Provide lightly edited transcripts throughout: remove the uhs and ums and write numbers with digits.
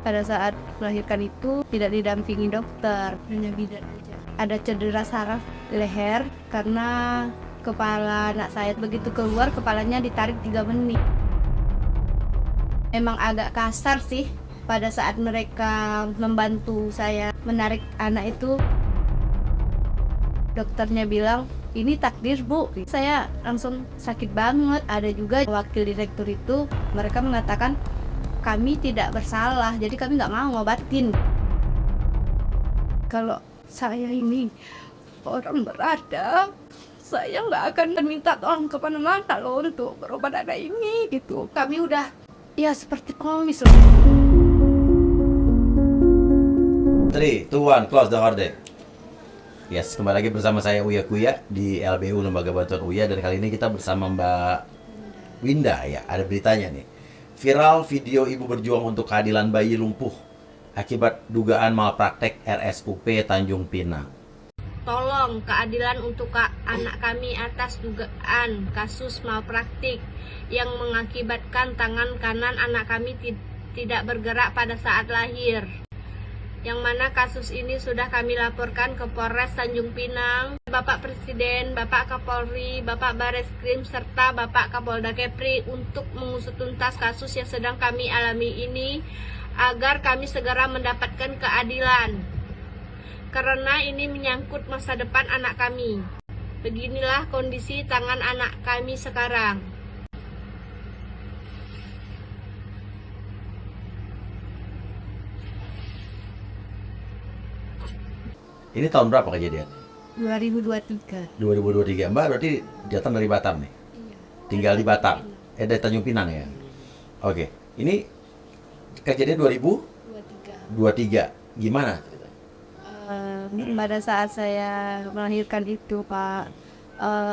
pada saat melahirkan itu tidak didampingi dokter, hanya bidan aja. Ada cedera saraf leher karena kepala anak saya begitu keluar, kepalanya ditarik 3 menit. Memang agak kasar sih pada saat mereka membantu saya menarik anak itu. Dokternya bilang, ini takdir bu. Saya langsung sakit banget. Ada juga wakil direktur itu, mereka mengatakan kami tidak bersalah, jadi kami nggak mau ngobatin. Kalau saya ini orang berada, saya nggak akan minta tolong kepada-mana loh untuk berobat anak ini gitu. Kami udah ya seperti pengemis loh. 3, 2, 1, close the order. Yes, kembali lagi bersama saya Uya Kuya di LBU Lembaga Bantuan Uya, dan kali ini kita bersama Mbak Winda ya. Ada beritanya nih. Viral video ibu berjuang untuk keadilan bayi lumpuh akibat dugaan malpraktek RSUP Tanjung Pinang. Tolong keadilan untuk anak kami atas dugaan kasus malpraktik yang mengakibatkan tangan kanan anak kami tidak bergerak pada saat lahir. Yang mana kasus ini sudah kami laporkan ke Polres Tanjung Pinang, Bapak Presiden, Bapak Kapolri, Bapak Bareskrim, serta Bapak Kapolda Kepri untuk mengusut tuntas kasus yang sedang kami alami ini agar kami segera mendapatkan keadilan. Karena ini menyangkut masa depan anak kami. Beginilah kondisi tangan anak kami sekarang. Ini tahun berapa kejadian? 2023. 2023. Mbak berarti datang dari Batam nih? Iya. Tinggal di Batam? Dari Tanjung Pinang ya? Oke. Ini kejadian 2023. Gimana? Pada saat saya melahirkan itu Pak,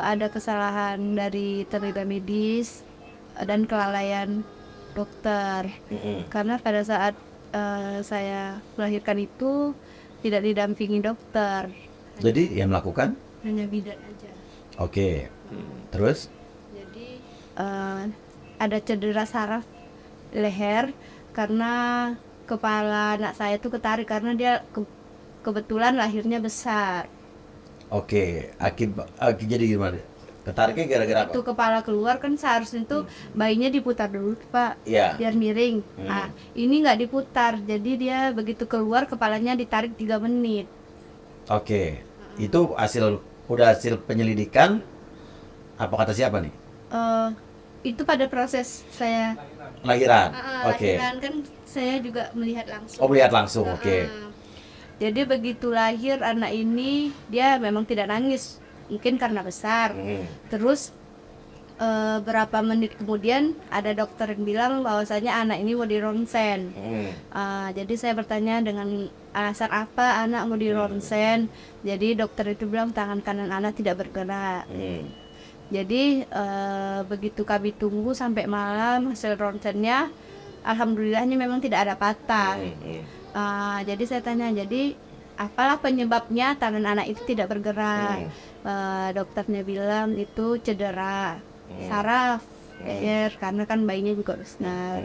ada kesalahan dari tenaga medis dan kelalaian dokter. Karena pada saat saya melahirkan itu tidak didampingi dokter, Jadi yang melakukan? hanya bidan aja. Oke. Terus? Jadi ada cedera saraf leher karena kepala anak saya itu ketarik karena dia kebetulan lahirnya besar. Oke. Jadi gimana? Ketariknya gara-gara apa? Itu kepala keluar kan seharusnya itu bayinya diputar dulu Pak, Iya. biar miring. Nah, ini nggak diputar, jadi dia begitu keluar kepalanya ditarik 3 menit. Oke. Itu udah hasil penyelidikan. Apa kata siapa nih? Itu pada proses saya Lahiran. Oke. lahiran kan saya juga melihat langsung. Oh, melihat langsung. Oke. Jadi begitu lahir anak ini dia memang tidak nangis, mungkin karena besar. Terus berapa menit kemudian ada dokter yang bilang bahwasanya anak ini mau di ronsen. Jadi saya bertanya dengan alasan apa anak mau di ronsen. Jadi dokter itu bilang tangan kanan anak tidak bergerak. Jadi begitu kami tunggu sampai malam hasil ronsennya, alhamdulillahnya memang tidak ada patah. Jadi saya tanya, jadi apalah penyebabnya tangan anak itu tidak bergerak? Dokternya bilang itu cedera saraf leher karena kan bayinya juga besar.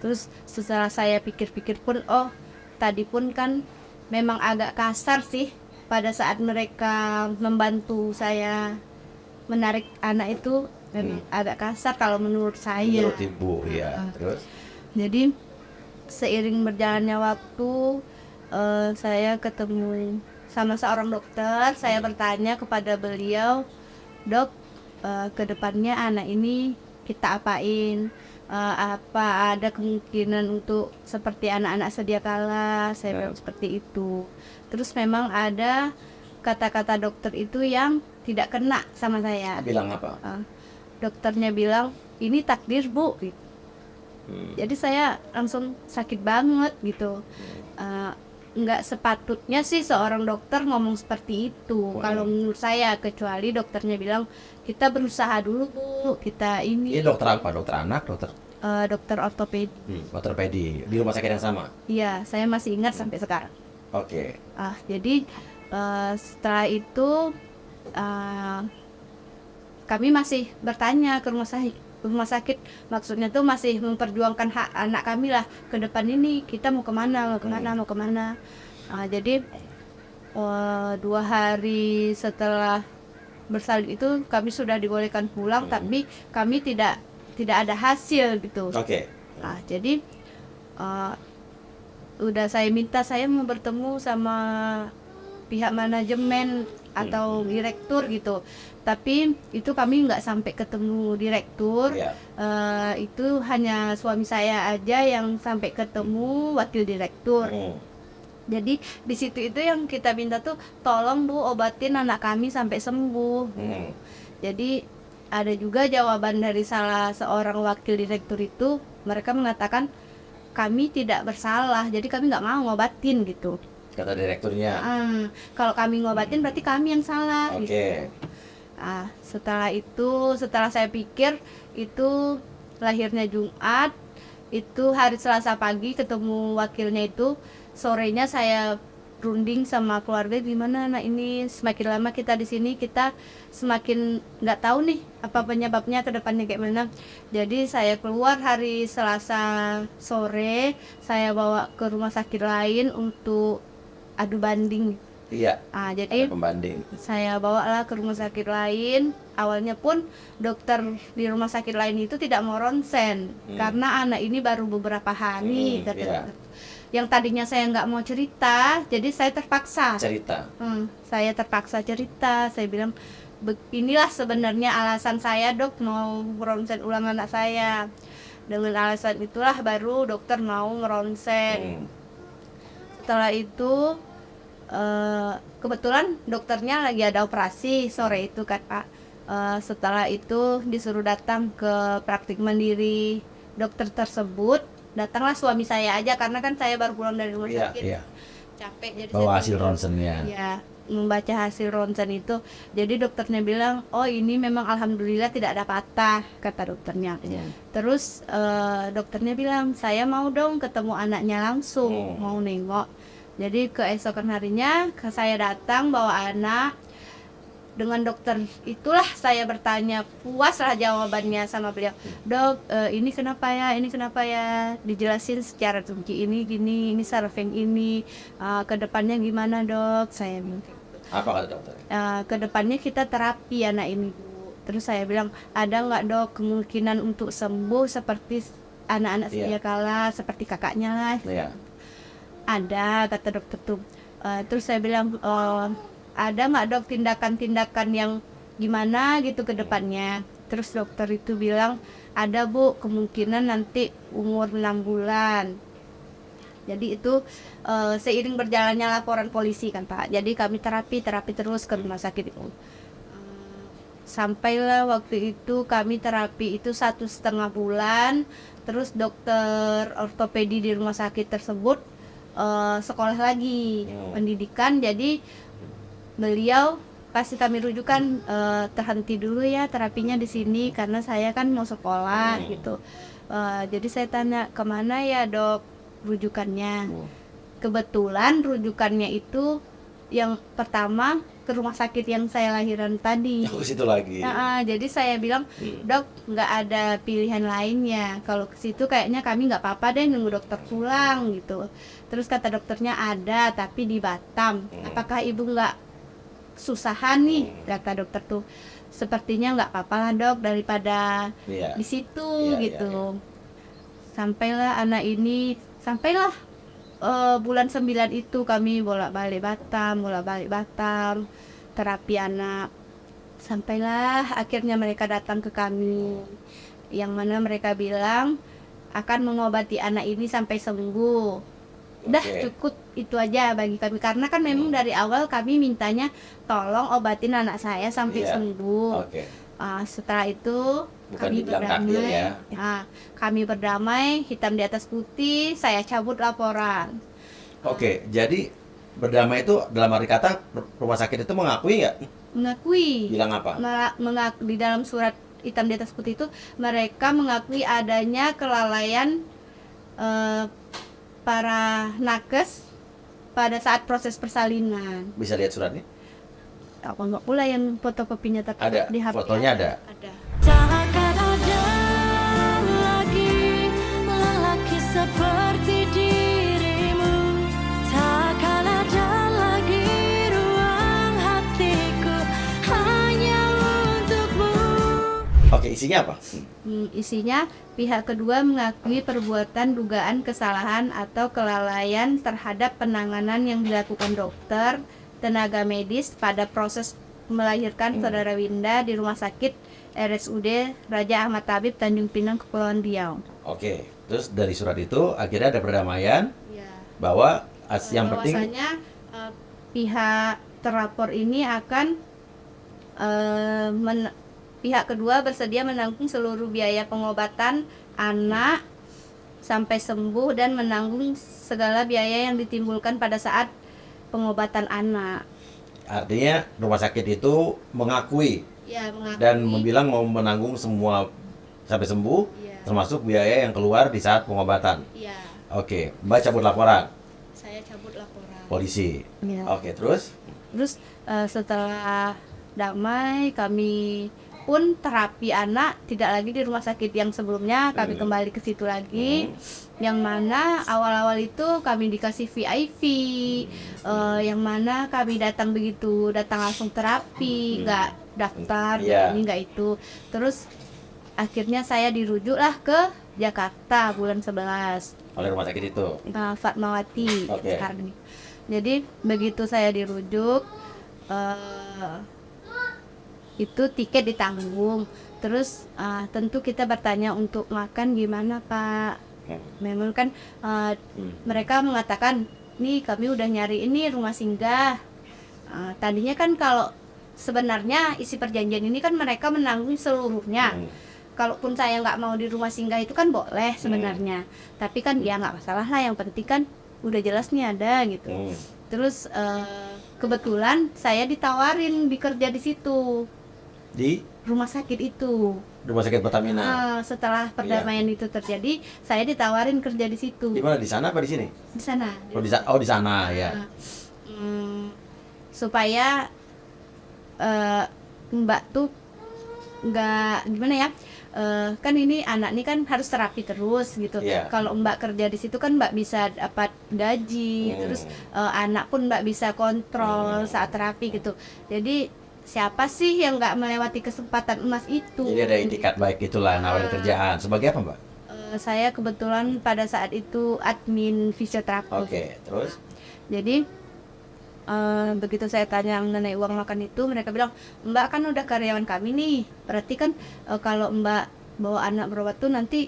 Terus setelah saya pikir-pikir pun, oh tadi pun kan memang agak kasar sih pada saat mereka membantu saya menarik anak itu, memang agak kasar kalau menurut saya. Menurut ibu, ya. Terus? Jadi seiring berjalannya waktu, saya ketemu sama seorang dokter. Saya bertanya kepada beliau, dok, kedepannya anak ini kita apain? Apa ada kemungkinan untuk seperti anak-anak sedia kala? Saya bilang seperti itu. Terus memang ada kata-kata dokter itu yang tidak kena sama saya. Bilang apa? Dokternya bilang ini takdir bu. Jadi saya langsung sakit banget gitu. Nggak sepatutnya sih seorang dokter ngomong seperti itu. Kalau menurut saya, kecuali dokternya bilang kita berusaha dulu bu, kita ini. Ini dokter apa? Dokter anak? Dokter ortopedi. Ortopedi di rumah sakit yang sama? Iya, saya masih ingat sampai sekarang. Oke. Jadi setelah itu kami masih bertanya ke rumah sakit, rumah sakit, maksudnya tuh masih memperjuangkan hak anak kami lah, ke depan ini kita mau kemana, mau kemana. Jadi 2 hari setelah bersalin itu kami sudah dibolehkan pulang, tapi kami tidak ada hasil gitu. Jadi udah saya minta, saya mau bertemu sama pihak manajemen atau direktur gitu, tapi itu kami nggak sampai ketemu direktur. Itu hanya suami saya aja yang sampai ketemu wakil direktur. Jadi di situ itu yang kita minta tuh, tolong Bu obatin anak kami sampai sembuh. Jadi ada juga jawaban dari salah seorang wakil direktur itu, mereka mengatakan kami tidak bersalah, jadi kami nggak mau ngobatin gitu. Kata direkturnya. Kalau kami ngobatin berarti kami yang salah. Gitu. Setelah saya pikir, itu lahirnya Jumat, itu hari Selasa pagi ketemu wakilnya itu, sorenya saya runding sama keluarga, gimana anak ini, semakin lama kita di sini kita semakin nggak tahu nih apa penyebabnya ke depannya kayak mana. Jadi saya keluar hari Selasa sore, saya bawa ke rumah sakit lain untuk adu banding. Jadi pembanding. Saya bawalah ke rumah sakit lain. Awalnya pun dokter di rumah sakit lain itu tidak mau ronsen karena anak ini baru beberapa hari. Yang tadinya saya nggak mau cerita, jadi saya terpaksa cerita. Saya bilang, inilah sebenarnya alasan saya dok mau ronsen ulang anak saya. Dengan alasan itulah baru dokter mau ngeronsen. Setelah itu kebetulan dokternya lagi ada operasi sore itu kan Pak. Setelah itu disuruh datang ke praktik mandiri dokter tersebut. Datanglah suami saya aja karena kan saya baru pulang dari rumah sakit. Capek, jadi bawa hasil ronsennya. Membaca hasil ronsen itu. Jadi dokternya bilang, oh ini memang alhamdulillah tidak ada patah, kata dokternya. Terus dokternya bilang, saya mau dong ketemu anaknya langsung, mau nengok. Jadi keesokan harinya saya datang bawa anak. Dengan dokter itulah saya bertanya, puaslah jawabannya sama beliau. Dok, ini kenapa ya, dijelasin secara rinci, ini gini, ini saraf yang ini, kedepannya gimana dok, saya bilang. Apa kata dokter? Kedepannya kita terapi anak ini Bu. Terus saya bilang, ada nggak dok kemungkinan untuk sembuh seperti anak-anak saya kala, seperti kakaknya lah. Ada, kata dokter tuh. Terus saya bilang, ada nggak dok tindakan-tindakan yang gimana gitu ke depannya. Terus dokter itu bilang, ada Bu, kemungkinan nanti umur 6 bulan. Jadi itu seiring berjalannya laporan polisi kan Pak. Jadi kami terapi terus ke rumah sakit itu. Sampailah waktu itu kami terapi itu 1,5 bulan. Terus dokter ortopedi di rumah sakit tersebut sekolah lagi pendidikan. Jadi beliau kasih kami rujukan, terhenti dulu ya terapinya di sini karena saya kan mau sekolah gitu. Jadi saya tanya, kemana ya dok rujukannya? Kebetulan rujukannya itu yang pertama ke rumah sakit yang saya lahiran tadi. Ke situ lagi. Jadi saya bilang, dok nggak ada pilihan lainnya. Kalau ke situ kayaknya kami nggak apa-apa deh nunggu dokter pulang gitu. Terus kata dokternya ada tapi di Batam. Apakah ibu nggak susahan nih, kata dokter tuh. Sepertinya nggak apa-apa lah dok daripada di situ gitu. Sampailah bulan 9 itu kami bolak-balik Batam terapi anak. Sampailah akhirnya mereka datang ke kami, yang mana mereka bilang akan mengobati anak ini sampai sembuh. Udah cukup itu aja bagi kami, karena kan memang dari awal kami mintanya tolong obatin anak saya sampai sembuh. Setelah itu kami berdamai. Kami berdamai, hitam di atas putih, saya cabut laporan. Jadi berdamai itu dalam arti kata rumah sakit itu mengakui nggak? Mengakui. Bilang apa? Di dalam surat hitam di atas putih itu mereka mengakui adanya kelalaian para nakes pada saat proses persalinan. Bisa lihat suratnya? Apa enggak pula yang fotokopinya ada, di HP? Fotonya ada. Ada. Isinya apa? Isinya pihak kedua mengakui perbuatan dugaan kesalahan atau kelalaian terhadap penanganan yang dilakukan dokter, tenaga medis pada proses melahirkan saudara Winda di Rumah Sakit RSUD Raja Ahmad Tabib Tanjung Pinang Kepulauan Riau. Oke, terus dari surat itu akhirnya ada perdamaian Ya. bahwa yang penting Bahwasanya pihak terlapor ini akan pihak kedua bersedia menanggung seluruh biaya pengobatan anak sampai sembuh dan menanggung segala biaya yang ditimbulkan pada saat pengobatan anak. artinya rumah sakit itu mengakui Ya, dan bilang mau menanggung semua sampai sembuh, Ya. termasuk biaya yang keluar di saat pengobatan. Ya, Oke, Mbak cabut laporan saya cabut laporan. polisi. Ya. Oke, terus Terus setelah damai, kami pun terapi anak tidak lagi di rumah sakit yang sebelumnya, kami kembali ke situ lagi. Yang mana awal-awal itu kami dikasih VIP, yang mana kami datang langsung terapi, nggak daftar, Iya. ini nggak itu. Terus akhirnya saya dirujuklah ke Jakarta bulan 11, oleh rumah sakit itu. Fatmawati Oke. sekarang ini. Jadi begitu saya dirujuk, itu tiket ditanggung. Terus tentu kita bertanya untuk makan gimana Pak. Memang kan mereka mengatakan, nih kami udah nyari ini rumah singgah. Tadinya kan kalau sebenarnya isi perjanjian ini kan mereka menanggung seluruhnya. Kalaupun saya nggak mau di rumah singgah itu kan boleh sebenarnya. Tapi kan ya nggak masalah lah, yang penting kan udah jelas nih ada gitu. Terus kebetulan saya ditawarin bekerja di situ, Di rumah sakit itu. rumah sakit Pertamina. Setelah perdamaian itu terjadi, saya ditawarin kerja di situ, Di mana? Di sana apa di sini? di sana. Oh, di sana ya. Supaya Mbak tuh nggak gimana ya, kan ini anak ini kan harus terapi terus gitu. Iya. Kalau Mbak kerja di situ kan Mbak bisa dapat gaji, terus anak pun Mbak bisa kontrol saat terapi gitu. Jadi siapa sih yang nggak melewati kesempatan emas itu? Jadi ada itikat baik itulah nawarin kerjaan. Sebagai apa, Mbak? Saya kebetulan pada saat itu admin fisioterapi. Oke, terus Jadi begitu saya tanya mengenai uang makan itu, mereka bilang, Mbak kan udah karyawan kami nih, berarti kan kalau Mbak bawa anak berobat tuh nanti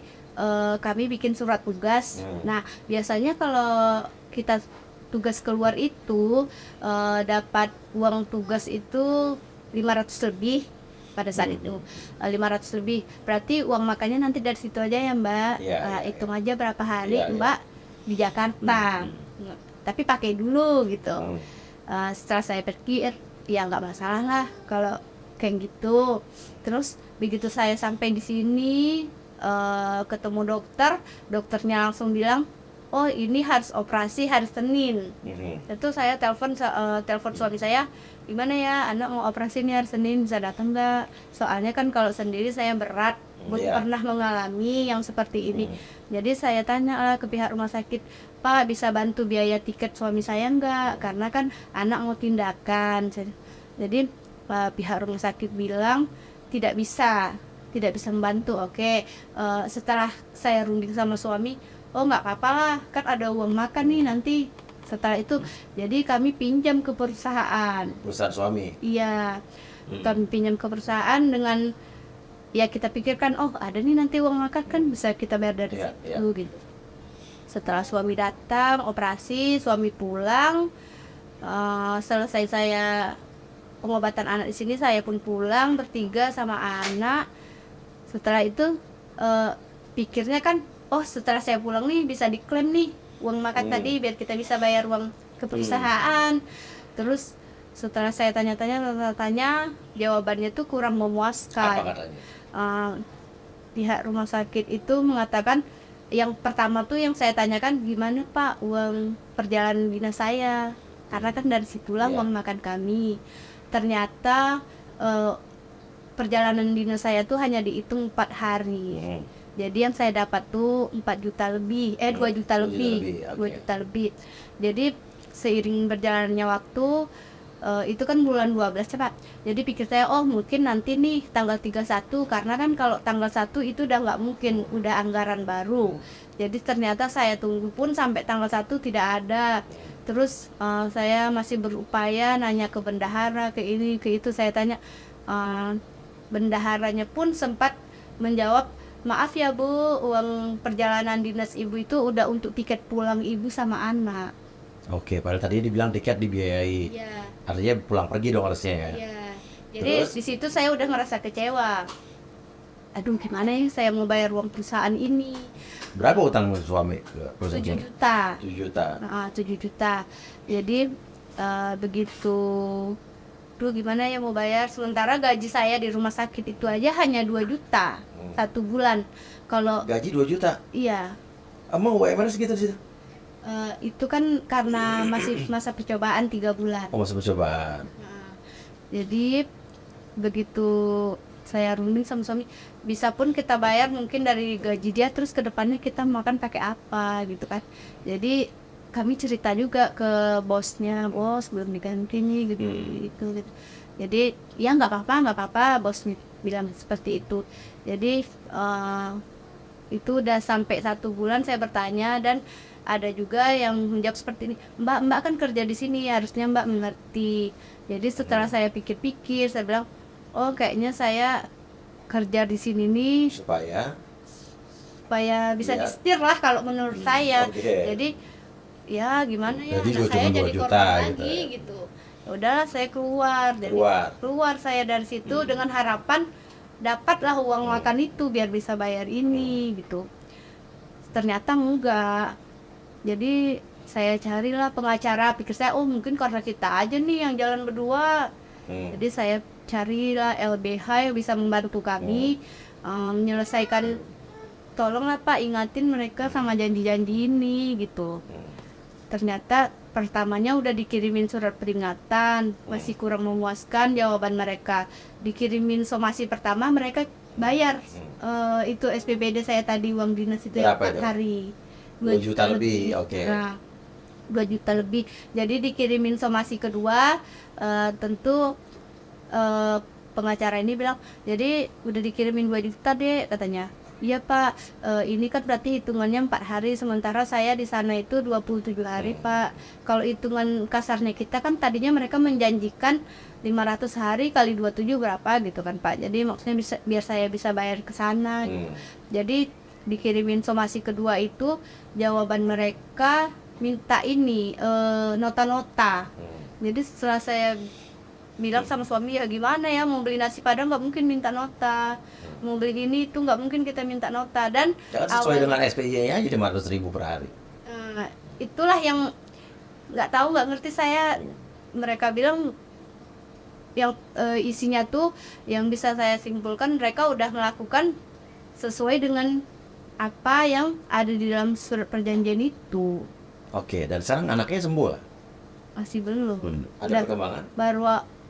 kami bikin surat tugas. Nah biasanya kalau kita tugas keluar itu dapat uang tugas itu 500 lebih pada saat itu. 500 lebih berarti uang makannya nanti dari situ aja ya Mbak. Hitung aja berapa hari Mbak di Jakarta. Tapi pakai dulu gitu. Setelah saya pergi ya nggak masalah lah kalau kayak gitu. Terus begitu saya sampai di sini ketemu dokternya langsung bilang, oh ini harus operasi hari Senin. Itu saya telepon suami saya, gimana ya anak mau operasi nih hari Senin, bisa datang nggak? Soalnya kan kalau sendiri saya berat, belum pernah mengalami yang seperti ini. Jadi saya tanya ke pihak rumah sakit, Pak bisa bantu biaya tiket suami saya nggak? Karena kan anak mau tindakan. Jadi pihak rumah sakit bilang tidak bisa membantu. Oke, setelah saya runding sama suami, oh nggak apa-apa lah, kan ada uang makan nih nanti. Setelah itu, jadi kami pinjam ke perusahaan. Perusahaan suami? Iya, kami pinjam ke perusahaan dengan, ya kita pikirkan, oh ada nih nanti uang makan kan bisa kita bayar dari situ gitu. Setelah suami datang, operasi, suami pulang, selesai saya pengobatan anak di sini, saya pun pulang bertiga sama anak. Setelah itu pikirnya kan, oh setelah saya pulang nih bisa diklaim nih uang makan tadi biar kita bisa bayar uang ke perusahaan. Terus setelah saya tanya-tanya, jawabannya tuh kurang memuaskan. Apa katanya? Pihak rumah sakit itu mengatakan, yang pertama tuh yang saya tanyakan, gimana Pak uang perjalanan dinas saya, karena kan dari situlah uang makan kami. Ternyata perjalanan dinas saya tuh hanya dihitung 4 hari. Jadi yang saya dapat tuh 4 juta lebih, 2 juta lebih, 2 juta lebih. Jadi seiring berjalannya waktu, itu kan bulan 12 ya Pak. Jadi pikir saya, oh mungkin nanti nih tanggal 31, karena kan kalau tanggal 1 itu udah nggak mungkin, udah anggaran baru. Jadi ternyata saya tunggu pun sampai tanggal 1 tidak ada. Terus saya masih berupaya nanya ke bendahara, ke ini, ke itu, saya tanya. Bendaharanya pun sempat menjawab, maaf ya Bu, uang perjalanan dinas Ibu itu udah untuk tiket pulang Ibu sama anak. Oke, padahal tadi dibilang tiket dibiayai. Iya. Artinya pulang pergi dong harusnya ya. Iya. Jadi Terus? di situ saya udah ngerasa kecewa. Aduh, gimana ya saya mau bayar uang perusahaan ini? Berapa utang suami ke perusahaan 7 suami? juta. 7 juta. 7 juta. Jadi begitu, duh gimana ya mau bayar, sementara gaji saya di rumah sakit itu aja hanya 2 juta satu bulan. Kalau Gaji 2 juta. iya, Emang UMR segitu sih? itu kan karena masih masa percobaan 3 bulan. Oh, masih percobaan. Jadi begitu saya runding sama suami, bisa pun kita bayar mungkin dari gaji dia, terus ke depannya kita makan pakai apa gitu kan. Jadi kami cerita juga ke bosnya, bos belum diganti nih gitu. Jadi ya nggak apa-apa, bosnya bilang seperti itu. Jadi itu udah sampai 1 bulan saya bertanya, dan ada juga yang menjawab seperti ini, Mbak kan kerja di sini, harusnya Mbak mengerti. Jadi setelah saya pikir-pikir, saya bilang, oh kayaknya saya kerja di sini nih Supaya supaya bisa Iya. disetir lah kalau menurut saya. oke. Jadi ya gimana ya, Jadi anak saya cuma 2 jadi juta korban gitu lagi ya. gitu. Ya udahlah saya keluar. Jadi keluar saya dari situ dengan harapan dapatlah uang makan itu biar bisa bayar ini gitu. Ternyata enggak. Jadi saya carilah pengacara, pikir saya, oh mungkin karena kita aja nih yang jalan berdua. Jadi saya carilah LBH yang bisa membantu kami menyelesaikan, tolonglah Pak ingatin mereka sama janji-janji ini gitu. Ternyata pertamanya udah dikirimin surat peringatan, masih kurang memuaskan jawaban mereka. Dikirimin somasi pertama, mereka bayar itu SPBD saya tadi, uang dinas itu yang Berapa 4 itu? hari 2 juta lebih, oke. Nah, 2 juta lebih. Jadi dikirimin somasi kedua, tentu pengacara ini bilang, jadi udah dikirimin 2 juta deh katanya. Iya Pak, ini kan berarti hitungannya 4 hari, sementara saya di sana itu 27 hari Pak. Kalau hitungan kasarnya kita kan tadinya mereka menjanjikan 500 hari kali 27 berapa gitu kan Pak. Jadi maksudnya bisa, biar saya bisa bayar ke sana gitu. Jadi dikirimin somasi kedua itu, jawaban mereka minta ini nota-nota. Jadi setelah saya bilang sama suami, ya gimana ya, mau beli nasi padang nggak mungkin minta nota, mau beli ini itu nggak mungkin kita minta nota. Dan Jangan sesuai dengan SPY-nya aja 500.000 per hari. itulah yang nggak tahu, nggak ngerti saya. Mereka bilang yang isinya tuh, yang bisa saya simpulkan, mereka udah melakukan sesuai dengan apa yang ada di dalam surat perjanjian itu. Oke, dan sekarang anaknya sembuh lah? Masih belum. Ada Dan perkembangan? baru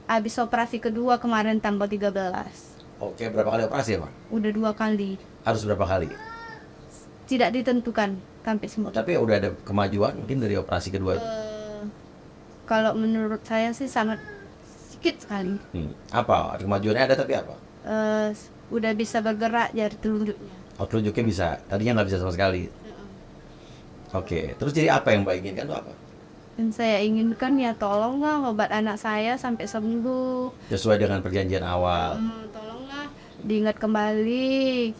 habis operasi kedua kemarin tanggal 13. Oke, berapa kali operasi ya Pak? Udah 2 kali. Harus berapa kali? Tidak ditentukan sampai sembuh. Tapi udah ada kemajuan mungkin dari operasi kedua. Kalau menurut saya sih sangat sedikit sekali. Apa? Kemajuannya ada tapi apa? Udah bisa bergerak jari telunjuknya. Oh, telunjuknya bisa. Tadinya nggak bisa sama sekali. Oke, terus jadi apa yang Mbak inginkan itu apa? Dan saya inginkan ya tolonglah obat anak saya sampai sembuh. Sesuai dengan perjanjian awal. Tolonglah diingat kembali.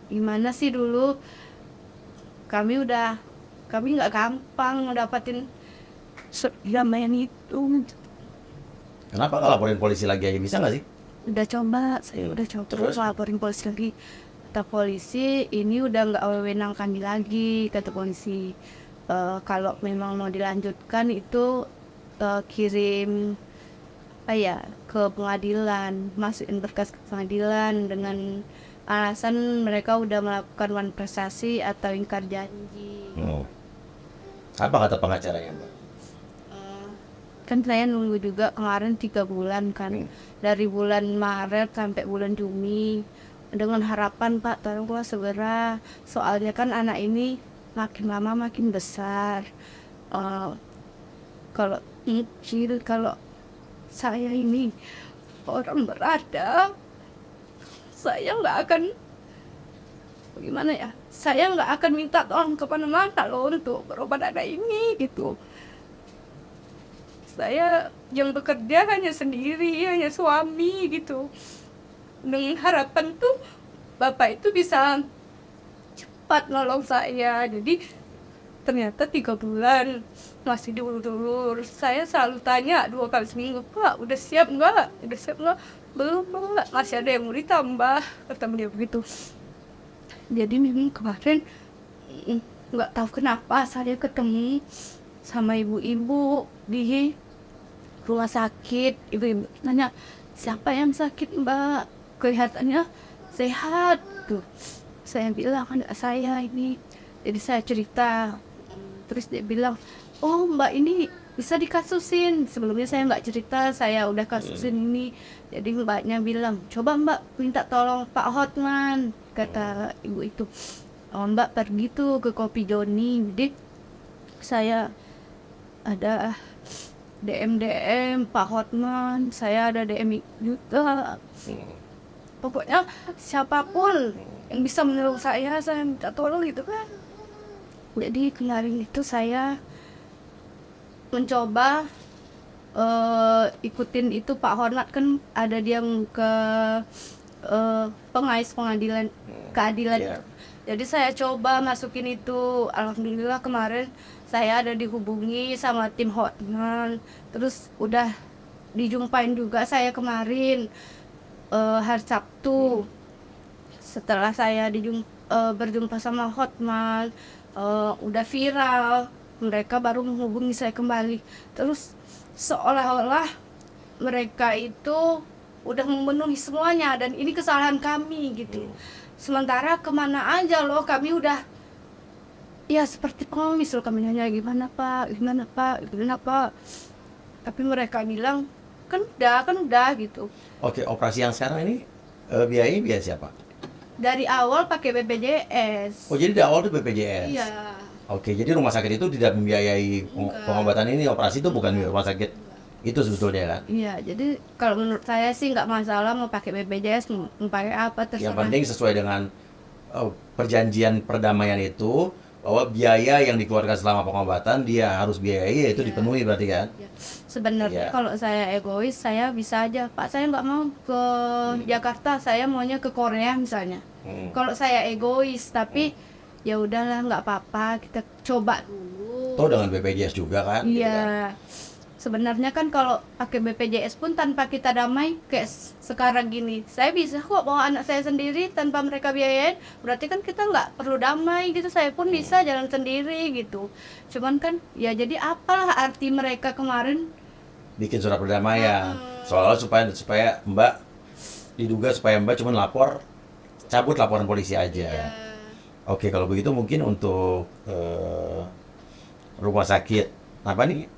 Gimana sih dulu kami nggak gampang ngedapatin perdamaian itu. Kenapa nggak laporin polisi lagi aja, bisa nggak sih? Saya udah coba Terus? laporin polisi lagi. Kata polisi, ini udah nggak wewenang kami lagi, kata polisi. Kalau memang mau dilanjutkan itu kirim ke pengadilan, masukin berkas ke pengadilan dengan alasan mereka udah melakukan manifestasi atau ingkar janji. Apa kata pengacaranya Mbak? Kan saya nunggu juga kemarin 3 bulan kan, dari bulan Maret sampai bulan Juni, dengan harapan Pak tolonglah segera, soalnya kan anak ini makin lama makin besar. Kalau saya ini orang berada, saya nggak akan, gimana ya, saya nggak akan minta tolong kemana-mana loh untuk berobat anak ini gitu. Saya yang bekerja hanya sendiri, hanya suami gitu, dengan harapan tuh bapak itu bisa cepat nolong saya. Jadi ternyata 3 bulan masih diulur-ulur. Saya selalu tanya 2 kali seminggu, Pak udah siap nggak, udah siap nggak, belum Pak, masih ada yang mau ditambah, kata beliau begitu. Jadi memang kemarin nggak tahu kenapa saya ketemu sama ibu-ibu di rumah sakit. Ibu-ibu nanya, siapa yang sakit Mbak, kelihatannya sehat tuh. Saya bilang anak saya ini. Jadi saya cerita, terus dia bilang, oh Mbak ini bisa dikasusin. Sebelumnya saya nggak cerita saya udah kasusin ini. Jadi mbaknya bilang, coba Mbak minta tolong Pak Hotman, kata ibu itu. Oh, Mbak pergi tuh ke Kopi Joni. Jadi saya ada DM Pak Hotman, saya ada DM juga. Pokoknya siapapun yang bisa menolong saya minta tolong gitu kan. Jadi kemarin itu saya mencoba ikutin itu Pak Hormat, kan ada dia ke pengais pengadilan keadilan. Yeah. Jadi saya coba masukin itu. Alhamdulillah kemarin saya ada dihubungi sama tim Hotman, terus udah dijumpain juga saya kemarin hari Sabtu. Setelah saya berjumpa sama Hotman, udah viral, mereka baru menghubungi saya kembali. Terus seolah-olah mereka itu udah memenuhi semuanya dan ini kesalahan kami gitu. Sementara kemana aja loh kami udah, ya seperti pengemis loh, kami nanya gimana Pak, tapi mereka bilang kan udah gitu. Oke, operasi yang sekarang ini biayanya biaya siapa? Dari awal pakai BPJS. Oh, jadi dari awal itu BPJS. Iya. Oke, jadi rumah sakit itu tidak membiayai pengobatan ini, operasi itu bukan rumah sakit itu sebetulnya kan? Iya, jadi kalau menurut saya sih nggak masalah mau pakai BPJS, mau pakai apa terserah. Yang penting sesuai dengan perjanjian perdamaian itu, bahwa biaya yang dikeluarkan selama pengobatan dia harus biayai, yaitu dipenuhi berarti kan? Ya. Sebenarnya kalau saya egois, saya bisa aja, Pak saya nggak mau ke Jakarta, saya maunya ke Korea misalnya. Kalau saya egois, tapi ya udahlah nggak apa-apa, kita coba dulu. Toh dengan BPJS juga kan? Iya. Gitu kan? Sebenarnya kan kalau pakai BPJS pun tanpa kita damai kayak sekarang gini, saya bisa kok bawa anak saya sendiri tanpa mereka biayain. Berarti kan kita nggak perlu damai gitu, saya pun bisa jalan sendiri gitu. Cuman kan ya jadi apalah arti mereka kemarin Bikin surat perdamaian, soalnya supaya Mbak diduga supaya Mbak cuma cabut laporan polisi aja. Oke, kalau begitu mungkin untuk rumah sakit apa nih,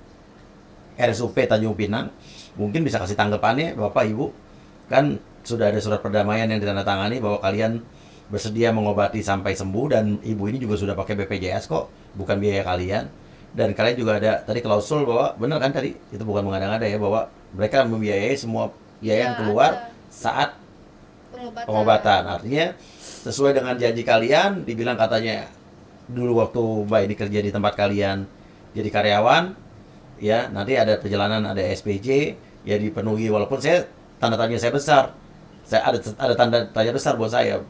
RSUP Tanjung Pinang, mungkin bisa kasih tanggapannya Bapak Ibu. Kan sudah ada surat perdamaian yang ditandatangani bahwa kalian bersedia mengobati sampai sembuh, dan ibu ini juga sudah pakai BPJS kok, bukan biaya kalian. Dan kalian juga ada tadi klausul bahwa, benar kan tadi, itu bukan mengada-ngada ya, bahwa mereka membiayai semua biaya yang keluar saat pengobatan. Artinya sesuai dengan janji kalian, dibilang katanya dulu waktu Mbak ini kerja di tempat kalian jadi karyawan, ya nanti ada perjalanan, ada SPJ, ya dipenuhi. Walaupun saya tanda tanya saya besar, saya ada tanda tanya besar buat saya.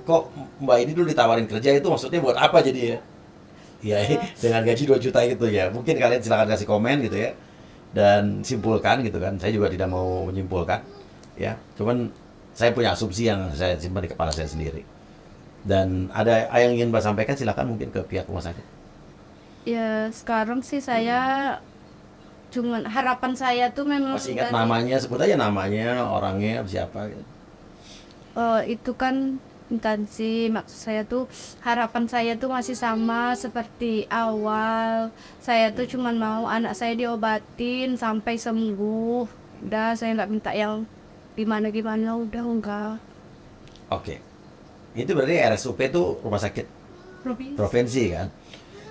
Kok Mbak ini dulu ditawarin kerja itu maksudnya buat apa jadi ya? Ya dengan gaji 2 juta itu ya. Mungkin kalian silakan kasih komen gitu ya, dan simpulkan gitu kan. Saya juga tidak mau menyimpulkan ya. Cuman saya punya asumsi yang saya simpan di kepala saya sendiri. Dan ada yang ingin Mbak sampaikan, silakan mungkin ke pihak rumah sakit. ya sekarang sih saya cuman harapan saya tuh memang Masih ingat namanya, sebut aja namanya, orangnya siapa gitu. itu kan instansi, maksud saya tuh harapan saya tuh masih sama seperti awal. Saya tuh cuman mau anak saya diobatin sampai sembuh. Udah, saya nggak minta yang gimana udah enggak. Oke. Itu berarti RSUP itu rumah sakit provinsi kan?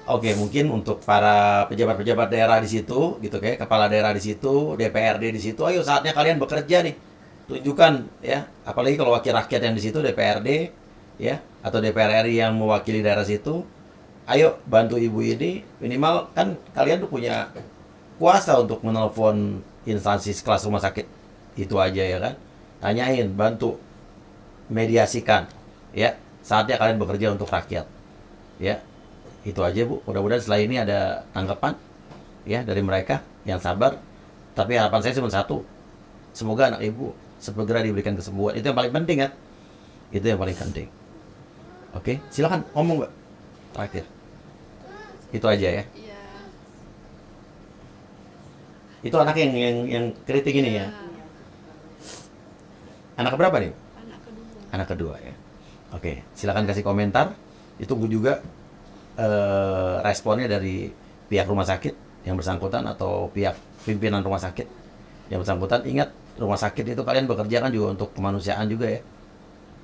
Oke, mungkin untuk para pejabat-pejabat daerah di situ, gitu kayak kepala daerah di situ, DPRD di situ, ayo saatnya kalian bekerja nih. Tunjukkan ya, apalagi kalau wakil rakyat yang di situ DPRD ya, atau DPR RI yang mewakili daerah situ, ayo bantu ibu ini, minimal kan kalian tuh punya kuasa untuk menelpon instansi sekelas rumah sakit itu aja ya kan. Tanyain, bantu mediasikan ya. Saatnya kalian bekerja untuk rakyat. Ya. Itu aja Bu, mudah-mudahan setelah ini ada tanggapan ya dari mereka yang sabar. Tapi harapan saya cuma satu, semoga anak ibu segera diberikan kesembuhan. Itu yang paling penting kan? Itu yang paling penting. Oke, silakan ngomong Mbak. Terakhir. Itu aja ya. Iya. Itu anak yang kritik ini ya. Anak berapa nih? Anak kedua. Anak kedua ya. Oke, silakan kasih komentar. Ditunggu juga responnya dari pihak rumah sakit yang bersangkutan atau pihak pimpinan rumah sakit yang bersangkutan. Ingat, rumah sakit itu kalian bekerja kan juga untuk kemanusiaan juga ya.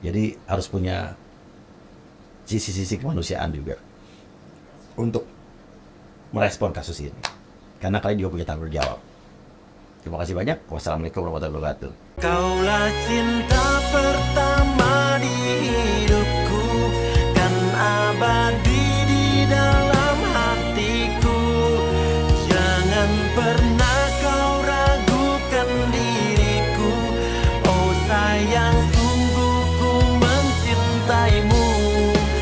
Jadi harus punya sisi-sisi kemanusiaan juga untuk merespon kasus ini. Karena kalian juga punya tanggung jawab. Terima kasih banyak. Wassalamualaikum warahmatullahi wabarakatuh. Kaulah cinta pertama di hidupku, kan abadi di dalam hatiku. Jangan pernah